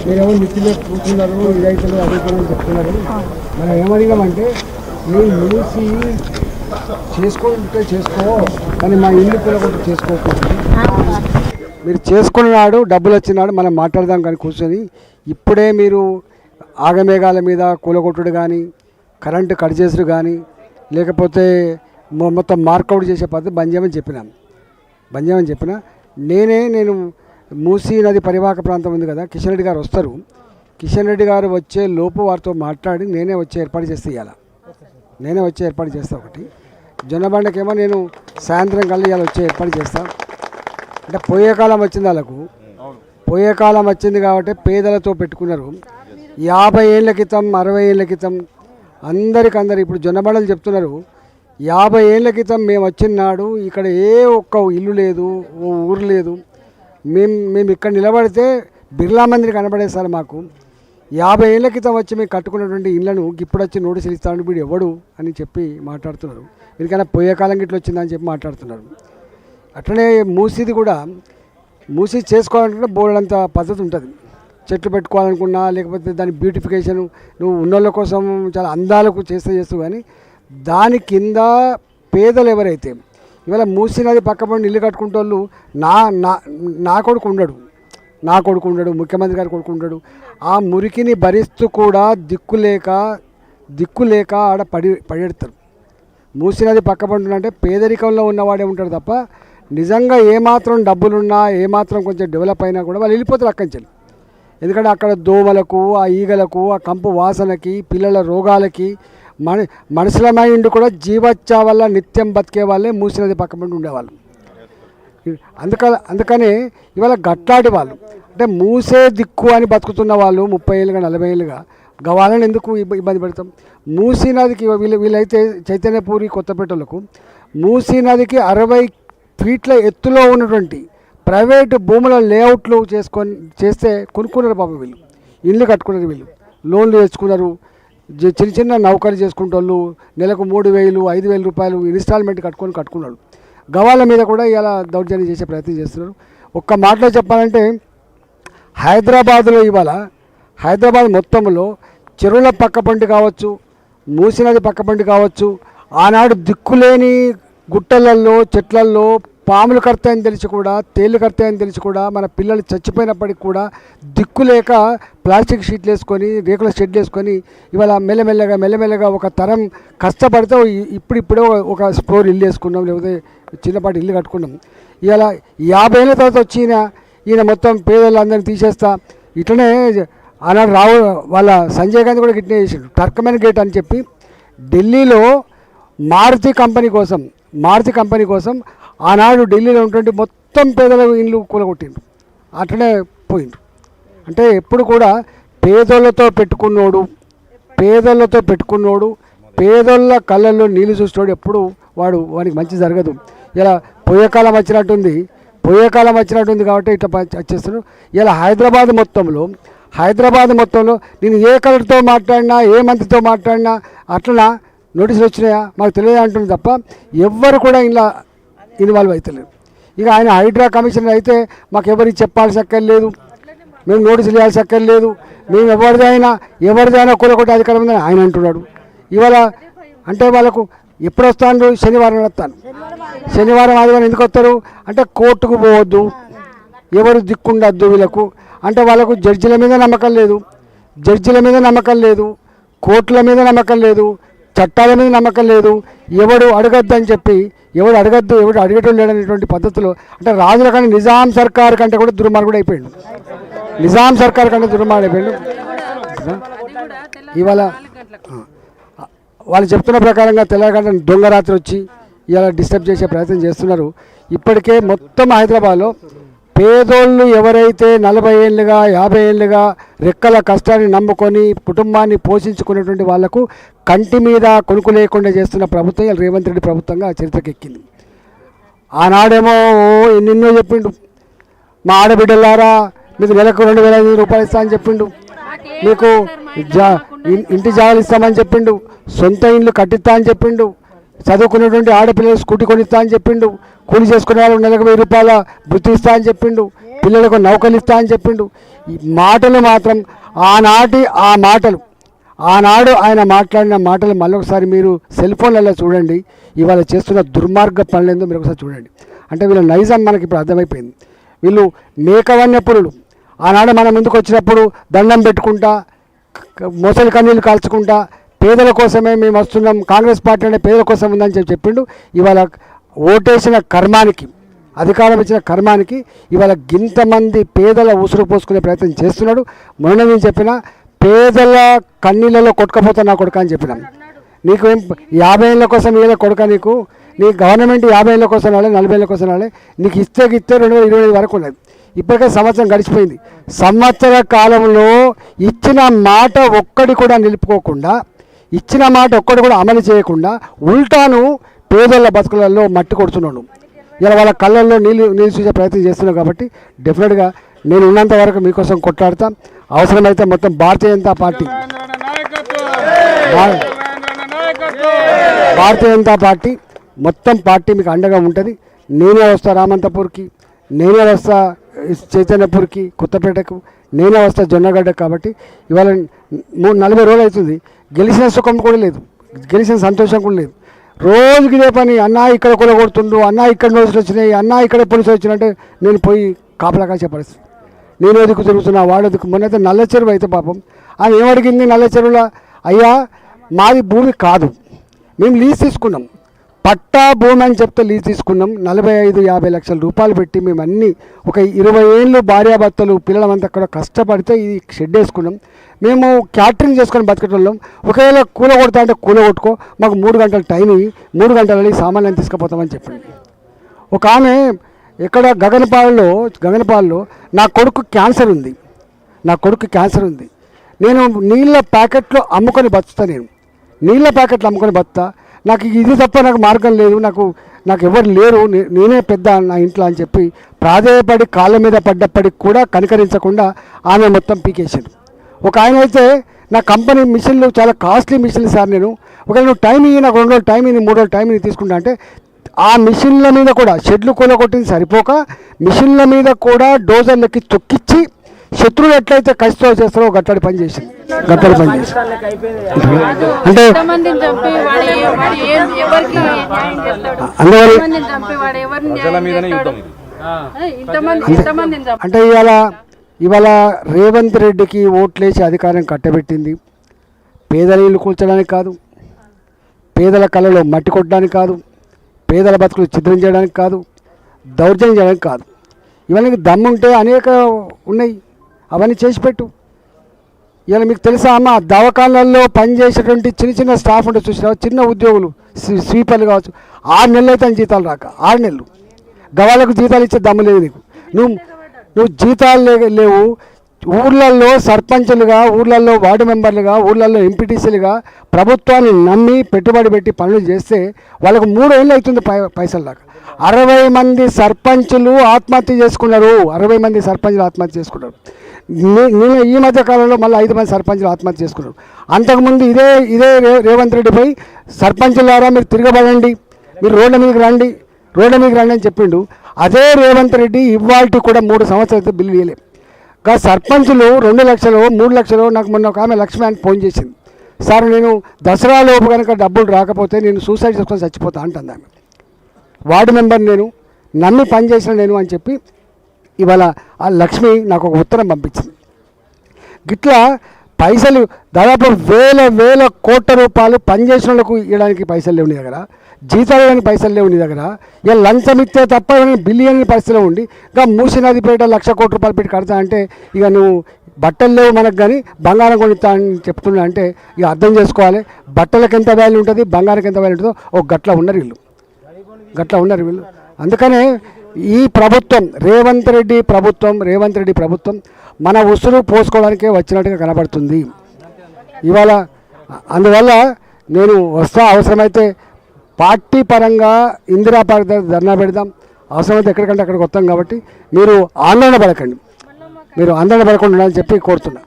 మీరేమో మిత్రులు కూర్చున్నారు ఇదైతే అడుగుతామని చెప్తున్నారు. మనం ఏమడిగామంటే మీరు మూసి చేసుకుంటే చేసుకో, కానీ మా ఇల్లు కూడా కొంచెం చేసుకోకూడదు. మీరు చేసుకున్నాడు డబ్బులు వచ్చినాడు మనం మాట్లాడదాం కానీ కూర్చొని ఇప్పుడే మీరు ఆగమేఘాల మీద కూలగొట్టుడు కానీ కరెంటు కట్ చేసుడు కానీ లేకపోతే మొత్తం మార్కౌట్ చేసే పద్ధతి బంద్ చేయమని చెప్పిన నేను మూసీ నది పరివాహక ప్రాంతం ఉంది కదా, కిషన్ రెడ్డి గారు వస్తారు. కిషన్ రెడ్డి గారు వచ్చే లోపు వారితో మాట్లాడి నేనే వచ్చి ఏర్పాటు చేస్తే ఒకటి జొన్నబండకేమో నేను సాయంత్రం కల్లా ఇవాళ వచ్చి ఏర్పాటు చేస్తాను. అంటే పోయే కాలం వచ్చింది కాబట్టి పేదలతో పెట్టుకున్నారు. 50 ఏళ్ళ క్రితం 60 ఏళ్ళ క్రితం అందరు ఇప్పుడు జొన్నబండలు చెప్తున్నారు. 50 ఏళ్ళ క్రితం మేము వచ్చిన నాడు ఇక్కడ ఏ ఒక్క ఇల్లు లేదు, ఓ ఊరు లేదు. మేము ఇక్కడ నిలబడితే బిర్లా మందిర్ కనబడేస్తారు మాకు. 50 ఏళ్ళ క్రితం వచ్చి మేము కట్టుకున్నటువంటి ఇళ్లను ఇప్పుడు వచ్చి నోటీసులు ఇస్తాడు వీడు ఎవడు అని చెప్పి మాట్లాడుతున్నారు. ఎందుకైనా పోయే కాలం గిట్ల వచ్చిందని చెప్పి మాట్లాడుతున్నారు. అట్లనే మూసీ చేసుకోవాలంటే బోర్డంత పద్ధతి ఉంటుంది. చెట్లు పెట్టుకోవాలనుకున్నా లేకపోతే దాని బ్యూటిఫికేషన్ నువ్వు ఉన్నోళ్ళ కోసం చాలా అందాలకు చేస్తూ కానీ దాని కింద పేదలు ఎవరైతే ఇవాళ మూసీ నది పక్కపడి ఇల్లు కట్టుకుంటే వాళ్ళు నా కొడుకు ఉండడు, ముఖ్యమంత్రి గారి కొడుకు ఉండడు. ఆ మురికిని భరిస్తూ కూడా దిక్కు లేక ఆడ పడెడతారు. మూసీ నది పక్కపడి అంటే పేదరికంలో ఉన్నవాడే ఉంటాడు తప్ప నిజంగా ఏమాత్రం డబ్బులున్నా ఏమాత్రం కొంచెం డెవలప్ అయినా కూడా వాళ్ళు వెళ్ళిపోతారు అక్కడి నుంచి. ఎందుకంటే అక్కడ దోమలకు ఆ ఈగలకు ఆ కంపు వాసనకి పిల్లల రోగాలకి మనుషుల మైండ్ కూడా జీవచ్చా వల్ల నిత్యం బతికే వాళ్ళే మూసీ నది పక్కపడి ఉండేవాళ్ళు. అందుకనే ఇవాళ గట్లాడి వాళ్ళు అంటే మూసే దిక్కు అని బతుకుతున్న వాళ్ళు 30 ఏళ్ళుగా 40 ఏళ్ళుగా గవాలని ఎందుకు ఇబ్బంది పెడతాం. మూసీ నదికి వీళ్ళైతే చైతన్యపూరి కొత్తపేటలకు మూసీ నదికి 60 ఫీట్ల ఎత్తులో ఉన్నటువంటి ప్రైవేటు భూముల లేఅవుట్లు చేస్తే కొనుక్కున్నారు పాపం. వీళ్ళు ఇల్లు కట్టుకున్నారు, వీళ్ళు లోన్లు తెచ్చుకున్నారు, చిన్న నౌకలు చేసుకుంటోళ్ళు నెలకు 3,000 5,000 రూపాయలు ఇన్స్టాల్మెంట్ కట్టుకున్నాడు. గవాళ్ళ మీద కూడా ఇలా దౌర్జన్యం చేసే ప్రయత్నం చేస్తున్నారు. ఒక్క మాటలో చెప్పాలంటే హైదరాబాద్ మొత్తంలో చెరువుల పక్కపంటి కావచ్చు, మూసీ నది పక్కపంటి కావచ్చు, ఆనాడు దిక్కులేని గుట్టలల్లో చెట్లల్లో పాములు కడతాయని తెలిసి కూడా తేళ్లు కడతాయని తెలిసి కూడా మన పిల్లలు చచ్చిపోయినప్పటికి కూడా దిక్కులేక ప్లాస్టిక్ షీట్లు వేసుకొని రేకుల షెడ్లు వేసుకొని ఇవాళ మెల్లమెల్లగా ఒక తరం కష్టపడితే ఇప్పుడే ఒక ఫ్లోర్ ఇల్లు వేసుకున్నాం, లేకపోతే చిన్నపాటి ఇల్లు కట్టుకున్నాం. ఇవాళ 50 ఏళ్ళ తర్వాత ఈయన మొత్తం పేదలందరినీ తీసేస్తా ఇట్లనే ఆనాడు వాళ్ళ సంజయ్ గాంధీ కూడా గిట్నే చేసాడు. టర్కమెన్ గేట్ అని చెప్పి ఢిల్లీలో మారుతి కంపెనీ కోసం ఆనాడు ఢిల్లీలో ఉన్నటువంటి మొత్తం పేదల ఇల్లు కూలగొట్టిండ్రు, అట్లనే పోయిండ్రు. అంటే ఎప్పుడు కూడా పేదోళ్ళతో పెట్టుకున్నోడు పేదోళ్ళ కళ్ళల్లో నీళ్ళు చూస్తాడు ఎప్పుడు వాడికి మంచి జరగదు. ఇలా పోయే కాలం వచ్చినట్టుంది కాబట్టి ఇట్లా వచ్చేస్తున్నాడు. ఇలా హైదరాబాద్ మొత్తంలో నేను ఏ కలర్తో మాట్లాడినా ఏ మంత్రితో మాట్లాడినా అట్లా నోటీసులు వచ్చినాయా మాకు తెలియదు అంటుంది తప్ప ఎవ్వరు కూడా ఇలా ఇన్వాల్వ్ అవుతలేరు. ఇక ఆయన హైడ్రా కమిషనర్ అయితే మాకు ఎవరికి చెప్పాల్సి అక్కర్లేదు, మేము నోటీసులు ఇవ్వాల్సి అక్కర్లేదు, మేము ఎవరిదైనా కూలగొట్టే అధికారం ఉందని ఆయన అంటున్నాడు. ఇవాళ అంటే వాళ్ళకు ఎప్పుడు వస్తాను, శనివారం ఆదివారం ఎందుకు వస్తారు అంటే కోర్టుకు పోవద్దు, ఎవరు దిక్కుండద్దు వీళ్ళకు అంటే వాళ్ళకు జడ్జిల మీద నమ్మకం లేదు, కోర్టుల మీద నమ్మకం లేదు, చట్టాల మీద నమ్మకం లేదు. ఎవడు అడగద్దు ఎవడు అడిగేటం లేదనేటువంటి పద్ధతిలో అంటే రాజుల కానీ నిజాం సర్కార్ కంటే కూడా దుర్మార్గుడు అయిపోయాడు. ఇవాళ వాళ్ళు చెప్తున్న ప్రకారంగా తెలంగాణ దొంగ రాత్రి వచ్చి ఇలా డిస్టర్బ్ చేసే ప్రయత్నం చేస్తున్నారు. ఇప్పటికే మొత్తం హైదరాబాద్లో పేదోళ్ళు ఎవరైతే 40 ఏళ్ళుగా 50 ఏళ్ళుగా రెక్కల కష్టాన్ని నమ్ముకొని కుటుంబాన్ని పోషించుకునేటువంటి వాళ్లకు కంటి మీద కొనుక్కు లేకుండా చేస్తున్న ప్రభుత్వం రేవంత్ రెడ్డి ప్రభుత్వంగా చరిత్రకెక్కింది. ఆనాడేమో ఎన్నెన్నో చెప్పిండు, మా ఆడబిడ్డలారా మీకు నెలకు 2,500 రూపాయలు ఇస్తా అని చెప్పిండు, మీకు ఇంటి జాగాలు ఇస్తామని చెప్పిండు, సొంత ఇండ్లు కట్టిస్తా అని చెప్పిండు, చదువుకునేటువంటి ఆడపిల్లలు స్కూటీ కొనిస్తా అని చెప్పిండు, కూలి చేసుకునే వాళ్ళు నెలకు 1,000 రూపాయల వృత్తి ఇస్తా అని చెప్పిండు, పిల్లలకు నౌకలు ఇస్తా అని చెప్పిండు. ఈ మాటలు మాత్రం ఆనాడు ఆయన మాట్లాడిన మాటలు మళ్ళొకసారి మీరు సెల్ ఫోన్లలో చూడండి. ఇవాళ చేస్తున్న దుర్మార్గ పనులేందో మీరు ఒకసారి చూడండి. అంటే వీళ్ళ నైజం మనకి ఇప్పుడు అర్థమైపోయింది. వీళ్ళు మేకవన్య పురులు. ఆనాడు మన ముందుకు వచ్చినప్పుడు దండం పెట్టుకుంటా, మొసలి కన్నీళ్ళు కాల్చుకుంటా, పేదల కోసమే మేము వస్తున్నాం, కాంగ్రెస్ పార్టీ అంటే పేదల కోసం ఉందని చెప్పిండు. ఇవాళ ఓటేసిన కర్మానికి, అధికారం ఇచ్చిన కర్మానికి ఇవాళ గింతమంది పేదల ఉసురు పోసుకునే ప్రయత్నం చేస్తున్నాడు. మొన్న నేను చెప్పిన పేదల కన్నీళ్ళలో కొట్టుకపోతా నా కొడుక అని చెప్పినాం. నీకు ఏం 50 ఏళ్ళ కోసం ఇయ్యలే కొడుక, నీ గవర్నమెంట్ 50 ఏళ్ళ కోసం రాలే, 40 ఏళ్ళ కోసం రాలే, నీకు ఇస్తే 2025 వరకు ఉన్నది. ఇప్పటికే సంవత్సరం గడిచిపోయింది. సంవత్సర కాలంలో ఇచ్చిన మాట ఒక్కటి కూడా నిలుపుకోకుండా, ఇచ్చిన మాట ఒక్కటి కూడా అమలు చేయకుండా ఉల్టాను పేదల బతుకులలో మట్టి కొడుతున్నాడు. ఇలా వాళ్ళ కళ్ళల్లో నీళ్ళు చూసే ప్రయత్నం చేస్తున్నావు. కాబట్టి డెఫినెట్గా నేను ఉన్నంత వరకు మీకోసం కొట్లాడతా. అవసరమైతే మొత్తం భారతీయ జనతా పార్టీ మొత్తం పార్టీ మీకు అండగా ఉంటుంది. నేనే వస్తా రామంతపూర్కి, నేనే వస్తా చైతన్యపూర్కి, కొత్తపేటకు, నేనే వస్తా జొన్నగడ్డకు. కాబట్టి ఇవాళ 40 రోజులు అవుతుంది. గెలిచిన సుఖం కూడా లేదు, గెలిచిన సంతోషం కూడా లేదు. రోజుకి ఇదే పని. అన్నా ఇక్కడ కొలగొడుతుండు, అన్నా ఇక్కడ నోటీసులు వచ్చినాయి, అన్నా ఇక్కడ పోలీసులు వచ్చినట్టే నేను పోయి కాపలా కాసే పరిస్థితి. నేను ఎదుకు తిరుగుతున్నా, వాడు ఎదుకు. మొన్నైతే నల్ల చెరువు అయితే పాపం ఆయన ఏమడిగింది నల్ల చెరువులో, అయ్యా మాది భూమి కాదు, మేము లీజ్ తీసుకున్నాం, పట్టా భూమి అని చెప్తే లీజ్ తీసుకున్నాం. 45-50 లక్షల రూపాయలు పెట్టి మేము అన్నీ ఒక 20 ఏళ్ళు భార్యాభర్తలు పిల్లలమంతా అక్కడ కష్టపడితే ఇది షెడ్ వేసుకున్నాం. మేము క్యాటరింగ్ చేసుకొని బతికేటోళ్ళం. ఒకవేళ కూల కొడతా అంటే కూల కొట్టుకో, మాకు 3 గంటల టైం ఇవి, 3 గంటలని సామాన్యం తీసుకుపోతామని చెప్పింది. ఒక ఆమె ఇక్కడ గగనపాలలో నా కొడుకు క్యాన్సర్ ఉంది, నేను నీళ్ళ ప్యాకెట్లు అమ్ముకొని బతుకుతా, నీళ్ళ ప్యాకెట్లు అమ్ముకొని బతుకుతా, నాకు ఇది తప్ప నాకు మార్గం లేదు, నాకు ఎవరు లేరు, నేనే పెద్ద నా ఇంట్లో అని చెప్పి ప్రాధేయపడి కాళ్ళ మీద పడ్డప్పటికి కూడా కనికరించకుండా ఆమె మొత్తం పీకేసాడు. ఒక ఆయన అయితే నా కంపెనీ మిషన్లు చాలా కాస్ట్లీ మిషన్లు సార్, నేను ఒకవేళ నువ్వు టైం ఇయ్యి, నాకు 2 రోజులు టైం ఇయ్యి, 3 రోజులు టైం తీసుకుంటా అంటే ఆ మిషన్ల మీద కూడా షెడ్లు కూలగొట్టింది సరిపోక మిషన్ల మీద కూడా డోజర్లకి తొక్కిచ్చి శత్రువులు ఎట్లయితే కష్టం చేస్తారో గట్టడి పని చేసింది. అంటే అంటే ఇవాళ రేవంత్ రెడ్డికి ఓట్లేసి అధికారం కట్టబెట్టింది పేదల ఇల్లు కూల్చడానికి కాదు, పేదల కళ్ళలో మట్టి కొట్టడానికి కాదు, పేదల బతుకులు ఛిద్రం చేయడానికి కాదు, దౌర్జన్యం చేయడానికి కాదు. ఇవన్నీ దమ్ముంటే అనేక ఉన్నాయి, అవన్నీ చేసి పెట్టు. ఇవాళ మీకు తెలుసా అమ్మ, దవాఖానాల్లో పనిచేసేటువంటి చిన్న స్టాఫ్ ఉంటే చూసినా, చిన్న ఉద్యోగులు స్వీపర్లు కావచ్చు, 6 నెలలు అయితే జీతాలు రాక, 6 నెలలు గవాళ్ళకు జీతాలు ఇచ్చే దమ్ము లేదు నీకు. నువ్వు జీతాలు లేవు. ఊర్లలో సర్పంచులుగా, ఊర్లలో వార్డు మెంబర్లుగా, ఊర్లలో ఎంపీటీసీలుగా ప్రభుత్వాన్ని నమ్మి పెట్టుబడి పెట్టి పనులు చేస్తే వాళ్ళకు 3 ఏళ్ళు అవుతుంది పైసలు దాకా. 60 మంది సర్పంచులు ఆత్మహత్య చేసుకున్నారు. నేను ఈ మధ్య కాలంలో మళ్ళీ 5 మంది సర్పంచులు ఆత్మహత్య చేసుకున్నారు. అంతకుముందు ఇదే రేవంత్ రెడ్డిపై సర్పంచులారా మీరు తిరగబడండి, మీరు రోడ్ల మీదకి రండి అని చెప్పిండు. అదే రేవంత్ రెడ్డి ఇవాళ కూడా 3 సంవత్సరాలతో బిల్లు ఇవ్వలేదు. సర్పంచులు 2 లక్షలు 3 లక్షలు. నాకు మొన్న ఒక ఆమె లక్ష్మి అని ఫోన్ చేసింది, సార్ నేను దసరా లోపు కనుక డబ్బులు రాకపోతే నేను సూసైడ్ చేసుకొని చచ్చిపోతా అంటుంది ఆమె. వార్డు మెంబర్ నేను, నమ్మి పనిచేసిన నేను అని చెప్పి ఇవాళ ఆ లక్ష్మి నాకు ఒక ఉత్తరం పంపించింది. గిట్లా పైసలు దాదాపు వేల కోట్ల రూపాయలు పనిచేసిన వాళ్ళకు ఇవ్వడానికి పైసలు లేవు నీ దగ్గర, జీతాలు ఇవ్వడానికి పైసలు లేవు నీ దగ్గర. ఇక లంచం ఇస్తే తప్ప బిలియన్ పరిస్థితిలో ఉండి ఇంకా మూసినదిపేట 1,00,000 కోట్ల రూపాయలు పెట్టి కడతా అంటే ఇక నువ్వు బట్టలు లేవు మనకు కానీ బంగారం కొనిస్తా అని చెప్తున్నా అంటే ఇక అర్థం చేసుకోవాలి. బట్టలకు ఎంత వాల్యూ ఉంటుంది, బంగారానికి ఎంత వాల్యూ ఉంటుందో ఒక గట్లా ఉన్నారు వీళ్ళు. అందుకనే ఈ ప్రభుత్వం రేవంత్ రెడ్డి ప్రభుత్వం మన ఉసురు పోసుకోవడానికే వచ్చినట్టుగా కనబడుతుంది ఇవాళ. అందువల్ల నేను వస్తా, అవసరమైతే పార్టీ పరంగా ఇందిరా పార్క్ దగ్గర ధర్నా పెడదాం, అవసరమైతే ఎక్కడికంటే అక్కడికి వస్తాం. కాబట్టి మీరు ఆందోళన పడకుండా ఉండాలని చెప్పి కోరుతున్నా.